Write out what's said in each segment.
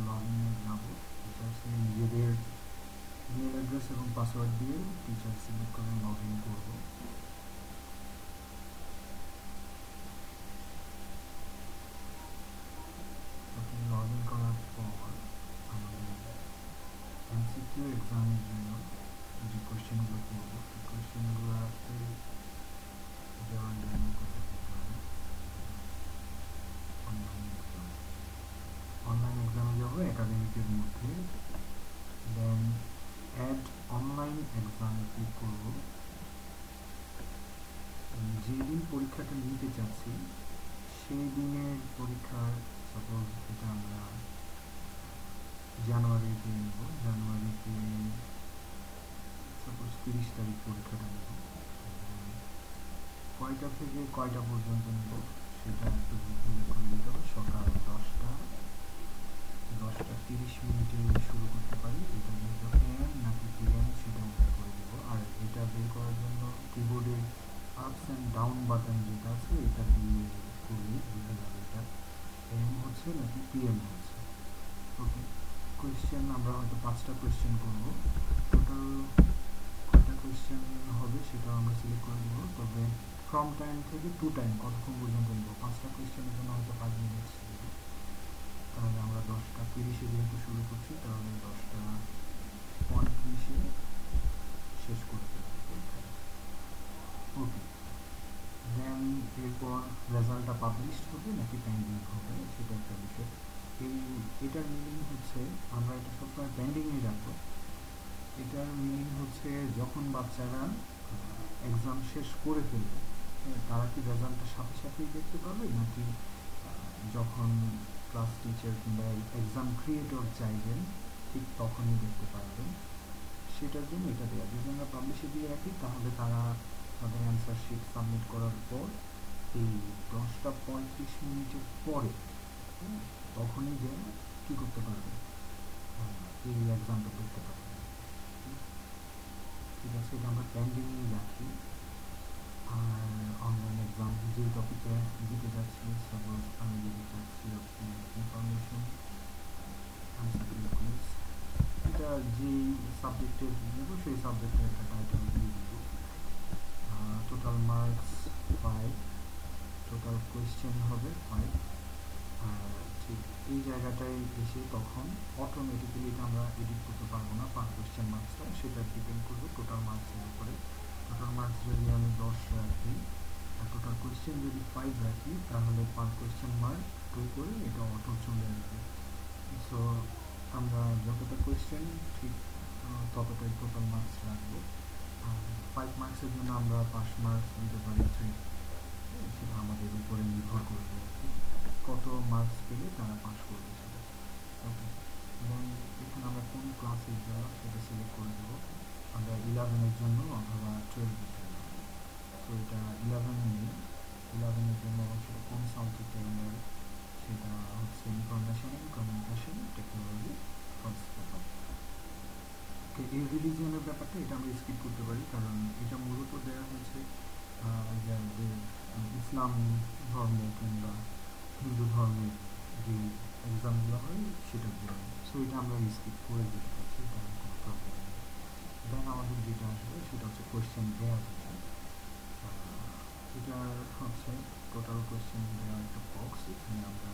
Log ইনে যাবো, টিচার্সে নিজেদের ইমেল অ্যাড্রেস এবং পাসওয়ার্ড দিয়ে টিচার সিলেক্ট করে লগ ইন করবো। ওকে, লগ ইন করার পর আমাদের এমসিকিউ এক্সামের জন্য যে কোয়েশ্চেনগুলো করবো সেই কোয়েশ্চেনগুলোতে যাওয়ার জন্য কোথায় যেতে হবে, অনলাইন এক্সামে যাবো একাডেমিকের মধ্যে, দেন অ্যাড অনলাইন এক্সামে ক্লিক করবো। যেদিন পরীক্ষাটা নিতে চাচ্ছি সেই দিনের পরীক্ষার, সাপোজ এটা আমরা জানুয়ারিতে নেব, জানুয়ারিতে সাপোজ 30 তারিখ পরীক্ষাটা নেব, কয়টা থেকে কয়টা পর্যন্ত নেব সেটা একটু উল্লেখ করে দিতে হবে। সকাল 10টা 30 শুরু করতে পারি, এটা যেহেতু এম নাকি পিএম সেটা উল্লেখ করে দেব। আর এটা বের করার জন্য কিবোর্ডে আপস অ্যান্ড ডাউন বাটন যেটা আছে এটা দিয়ে করলে বোঝা যাবে এটা এম হচ্ছে নাকি পিএম হচ্ছে। ওকে, কোয়েশ্চেন আমরা হয়তো 5টা কোয়েশ্চেন করবো, টোটাল কয়টা কোয়েশ্চেন হবে সেটাও আমরা সিলেক্ট করে দেবো। তবে ফ্রম টাইম থেকে টু টাইম কতক্ষণ পর্যন্ত নেব, 5টা কোয়েশ্চেনের জন্য হয়তো 5 মিনিট, তাহলে আমরা 10টা 30-এ যেহেতু শুরু করছি তাহলে 10টা 35-এ শেষ করে দেবো পরীক্ষাটা। ওকে, দেন এরপর রেজাল্টটা পাবলিশ হবে নাকি পেন্ডিং হবে সেটা একটা বিষয়। এটার মিনিং হচ্ছে আমরা এটা সবসময় পেন্ডিংয়ে রাখবো। এটার মিনিং হচ্ছে যখন বাচ্চারা এক্সাম শেষ করে ফেলবে তারা কি রেজাল্টটা সাথে সাথেই দেখতে পাবে, নাকি যখন ক্লাস টিচার কিংবা এক্সাম ক্রিয়েটর চাইবেন ঠিক তখনই দেখতে পারবেন, সেটার জন্য এটা দেওয়া। যদি আমরা পাবলিশে দিয়ে রাখি তাহলে তারা তাদের অ্যান্সার শিট সাবমিট করার পর এই 10টা 35 পরে তখনই যে কী করতে পারবে, এই এক্সামটা দেখতে পারবে। ঠিক আছে, এটা আমরা পেন্ডিংয়ে রাখি। আর অনলাইন এক্সাম যে টপিকে দিতে যাচ্ছি, সাপোজ আমি দিতে চাচ্ছি ইনফরমেশন কুইজ, এটা যেই সাবজেক্টের নেব সেই সাবজেক্টের একটা টাইটেল দিয়ে দিব। টোটাল মার্কস 5, টোটাল কোয়েশ্চেন হবে 5। আর ঠিক এই জায়গাটায় এসে তখন অটোমেটিক্যালি এটা আমরা এডিট করতে পারবো না, পার কোয়েশ্চেন মার্কসটা সেটা ডিপেন্ড করবে টোটাল মার্কসের উপরে। টোটাল মার্কস যদি আমি 10 রাখি আর টোটাল কোয়েশ্চেন যদি 5 রাখি তাহলে পার কোয়েশ্চেন মার্ক 2 করে এটা অটো চলে আসবে। সো আমরা যতটা কোয়েশ্চেন ঠিক ততটাই টোটাল মার্কস রাখবো। আর 5 মার্কসের জন্য আমরা পাস মার্কস দিতে পারি 3, সেটা আমাদের উপরে নির্ভর করবে কত মার্কস পেলে তারা পাস করবে সেটা। ওকে, দেন এখানে আমরা কোন ক্লাসের জন্য সেটা সিলেক্ট করে দেবো, আমরা 11-এর জন্য অথবা 12-এর জন্য। তো এটা 11 নিয়ে 11-এর জন্য সেটা কোন সাবজেক্টে আমরা, সেটা হচ্ছে information and communication technology first paper. এই রিলিজিয়নের ব্যাপারটা এটা আমরা স্কিপ করতে পারি, কারণ এটা মূলত দেওয়া হয়েছে যে ইসলাম ধর্ম কিংবা হিন্দু ধর্মের যে এক্সামগুলো হয় সেটার জন্য। সো এটা আমরা স্কিপ করে দিতে পারছি, এটা কোনো প্রবলেম নেই। দেন আমাদের যেটা আসবে সেটা হচ্ছে কোয়েশ্চেন দেওয়া যেটা, এটা হচ্ছে টোটাল কোয়েশ্চেন দেওয়ার একটা বক্স। এখানে আমরা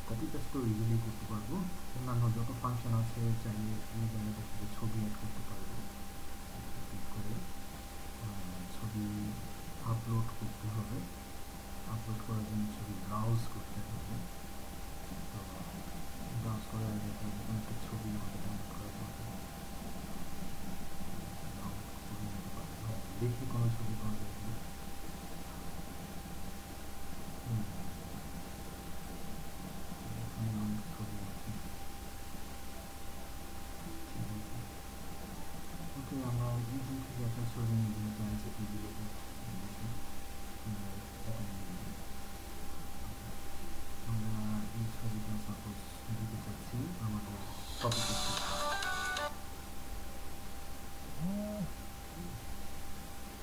কপি পেস্ট তো ইজিলি করতে পারবো, অন্যান্য যত ফাংশন আছে চাইলে এই জায়গাটা থেকে ছবি অ্যাড করতে পারবো। ক্লিক করে ছবি আপলোড করতে হবে, আপলোড করার জন্য ছবি ব্রাউজ করতে হবে। তো ব্রাউজ করার আগে একটা ছবি আমাদের ডাউনলোড করা দরকার, ছবি নিতে পারবো, দেখি কোনো ছবি পাওয়া যায় কিনা। এখানে অনেক ছবি আছে, ঠিক আছে। ওকে, আমরা এইখান থেকে একটা ছবি নিয়ে যেহেতু অ্যান্সারটি দিলে দেখি আমরা এই ছবিটা সাপোজ দিতে চাচ্ছি আমাদের কপি পেস্ট করতে।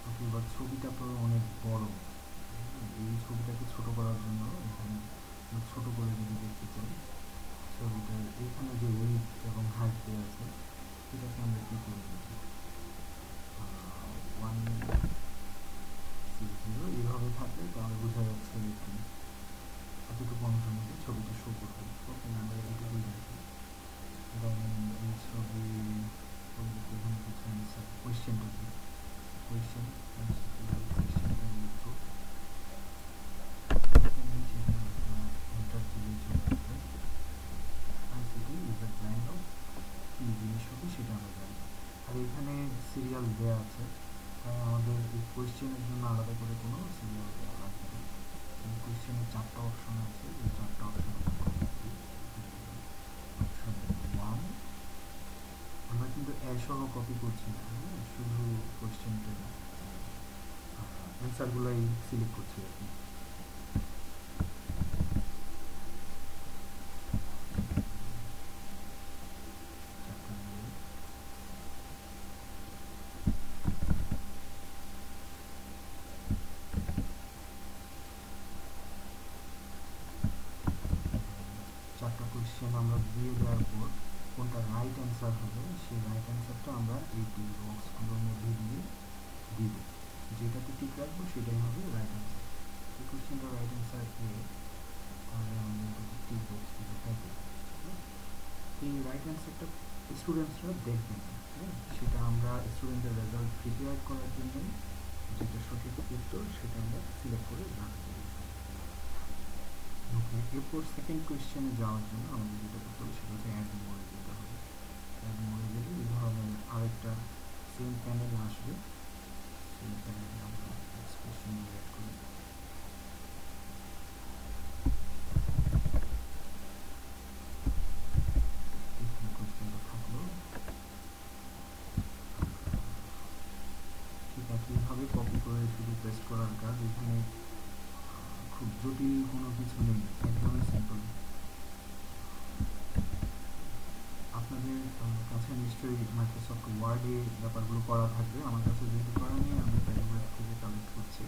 ওকে, এবার ছবিটা তো অনেক বড়, এই ছবিটাকে ছোট করার জন্য এখানে ছোট করে যদি দেখতে চাই, তো এখানে চারটা অপশন আছে, এই চারটা অপশন অপশন 1 আমরা কিন্তু এ সহ কপি করছি না, শুধু কোশ্চেনটা অ্যান্সারগুলোই সিলেক্ট করছি আর কি। চারটা কোয়েশ্চেন আমরা দিয়ে দেওয়ার পর কোনটা রাইট অ্যান্সার হবে সেই রাইট অ্যান্সারটা আমরা এই টু বক্সগুলোর মধ্যে দিয়ে দিব, যেটাতে টিক রাখবো সেটাই হবে রাইট অ্যান্সার। এই কোয়েশ্চেনটা রাইট অ্যান্সার এ, তাহলে আমরা এটাকে টিক বক্স দিয়ে থাকবো। এই রাইট অ্যান্সারটা স্টুডেন্টসরা দেখবেন না, সেটা আমরা স্টুডেন্টের রেজাল্ট প্রিপেয়ার করার জন্য যেটা সঠিক উত্তর সেটা আমরা সিলেক্ট করে রাখবো। ওকে, এরপর সেকেন্ড কোয়েশ্চেনে যাওয়ার জন্য আমাদের যেটা করতে হবে সেটা হচ্ছে অ্যাড মোড়ে যেতে হবে। অ্যাড মোড়ে গেলে এই ধরনের আরেকটা সেম প্যানেল আসবে, সেই প্যানেলে আমরা এক্সপ্রেশন অ্যাড করি। কোয়েশ্চেনটা থাকলো ঠিক একইভাবে কপি করে শুধু পেস্ট করার কাজ। এখানে খুব জটিল কোনো কিছু নেই, একদমই সিম্পল। আপনাদের কাছে নিশ্চয়ই মাইক্রোসফট ওয়ার্ডে ব্যাপারগুলো করা থাকবে, আমার কাছে যেহেতু করা নেই আমি প্যারাগ্রাফ থেকে কালেক্ট করছি।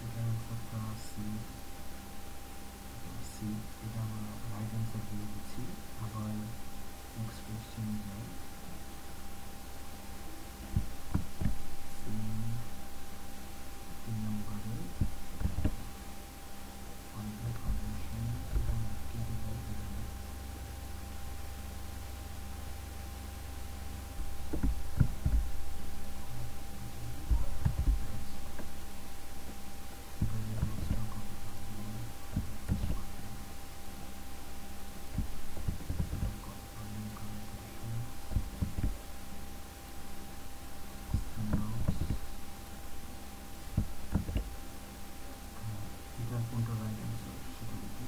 এটা অ্যান্সারটা সি, এটা আমরা রাইট অ্যান্সার দিয়ে দিচ্ছি। আবার নেক্সট কোয়েশ্চেনে যাই। তিন নম্বরে কোনটা রাইট অ্যান্সার সেটা দেখি।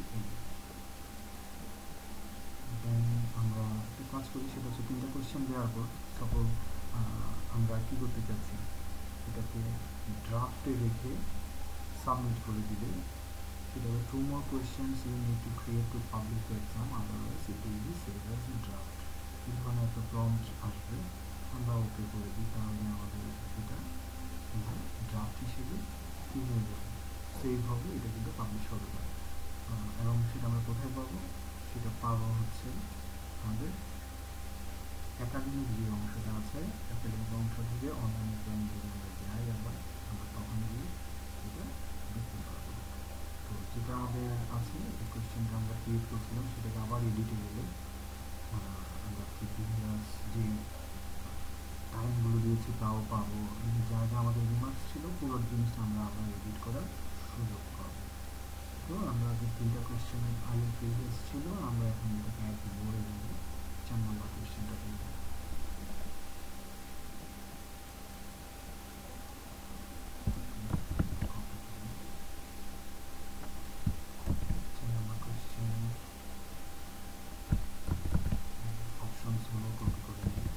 দেন আমরা একটা কাজ করি, সেটা হচ্ছে তিনটা কোয়েশ্চেন দেওয়ার পর সাপোজ আমরা কী করতে চাচ্ছি, এটাকে ড্রাফটে রেখে সাবমিট করে দিলে সেটা হবে 2 more questions you need to create to publish the exam, otherwise it will be saved as a draft। এই ধরনের একটা প্রম্পট আসবে, আমরা ওকে করে দিই, তাহলে আমাদের এটা ড্রাফট হিসেবে কী হয়ে যাবে, সেভ হবে, এটা কিন্তু পাবলিশ হবে না। এবং সেটা আমরা কোথায় পাবো, সেটা পাবো হচ্ছে আমাদের একাডেমিক যে অংশটা আছে, একাডেমিক অংশ থেকে অনলাইন এক্সাম যদি আমরা যাই আবার আমরা তখন গিয়ে এটা দেখতে পারবো। তো যেটা আমাদের আছে এই কোয়েশ্চেনটা আমরা ক্রিয়েট করছিলাম সেটাকে আবার এডিটে গেলে আমরা প্রিভিয়াস যে টাইমগুলো দিয়েছি তাও পাবো, যা যা আমাদের রিমার্কস ছিল পুরো জিনিসটা আমরা আবার এডিট করার সুযোগ পাবো। তো আমরা যে তিনটা কোয়েশ্চেনের আগে প্রিভিয়াস ছিল আমরা এখন এটাকে এক মোড়ে দেবো, 4 নম্বর কোয়েশ্চেনটা দিয়ে অপশনসগুলো কপি করে নিই।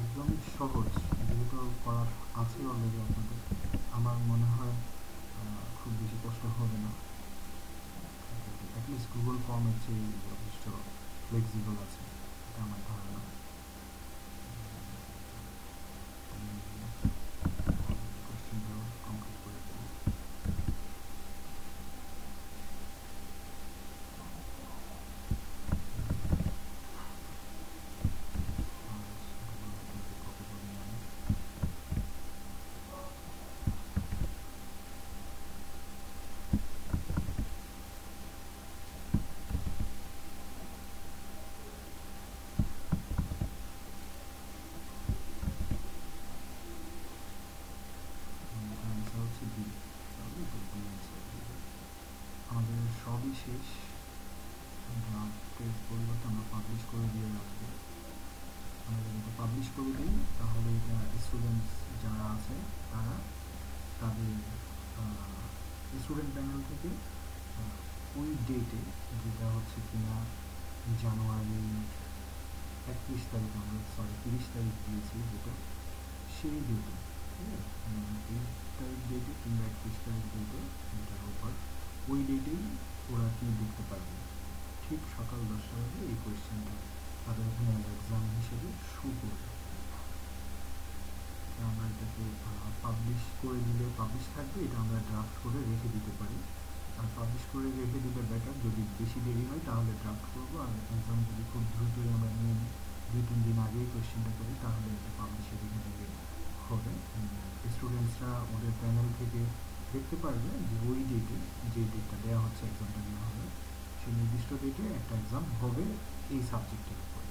একদমই সহজ, যেহেতু করার আছে অলরেডি আপনাদের, আমার মনে হয় খুব বেশি কষ্ট হবে না। অ্যাটলিস্ট গুগল ফর্মের চেয়ে যথেষ্ট ফ্লেক্সিবল আছে, এটা আমার ধারণা। কোয়েশ্চেনটা কমপ্লিট করে দেবো। শেষ, ড্রাফটের পরিবর্তে আমরা পাবলিশ করে দিয়ে রাখবো। আমরা যদি এটা পাবলিশ করে দিই তাহলে এটা স্টুডেন্টস যারা আছে তারা তাদের স্টুডেন্ট প্যানেল থেকে ওই ডেটে, যেটা হচ্ছে কিনা জানুয়ারি 31 তারিখ, আমরা 30 তারিখ দিয়েছি যেটা, সেই ডেটে, ঠিক আছে, 30 তারিখ ডেটে কিংবা 31 তারিখ ডেটে, যেটার উপর ওই ডেটেই ওরা কি দেখতে পারবে, ঠিক সকাল 10টা বাজে এই কোয়েশ্চেনটা তাদের এখানে এক্সাম হিসেবে শো করবে। আমরা এটাকে পাবলিশ করে দিলে পাবলিশ থাকবে, এটা আমরা ড্রাফট করে রেখে দিতে পারি। আর পাবলিশ করে রেখে দিলে বেটার, যদি বেশি দেরি হয় তাহলে ড্রাফট করবো, আর এক্সাম যদি খুব দ্রুতই আমরা নিয়ে নিই, 2-3 দিন আগেই কোয়েশ্চেনটা করি, তাহলে এটা পাবলিশে রেখে দিলে হবে। স্টুডেন্টসরা ওদের প্যানেল থেকে দেখতে পারবে যে ওই ডেটে, যে ডেটটা দেওয়া হচ্ছে এক্সামটা নেওয়া হবে, সেই নির্দিষ্ট ডেটে একটা এক্সাম হবে এই সাবজেক্টের উপরে,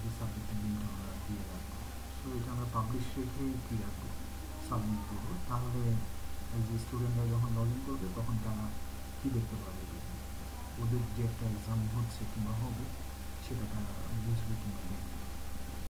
যে সাবজেক্টের লিঙ্কটা আমরা দিয়ে রাখবো। সো এটা আমরা পাবলিশ রেখেই কী রাখবো, সাবমিট করবো। তাহলে এই যে স্টুডেন্টরা যখন লগ ইন করবে তখন তারা কী দেখতে পারবে, ওদের যে একটা এক্সাম হচ্ছে কিংবা হবে সেটা তারা বুঝবে কিংবা দেখবে।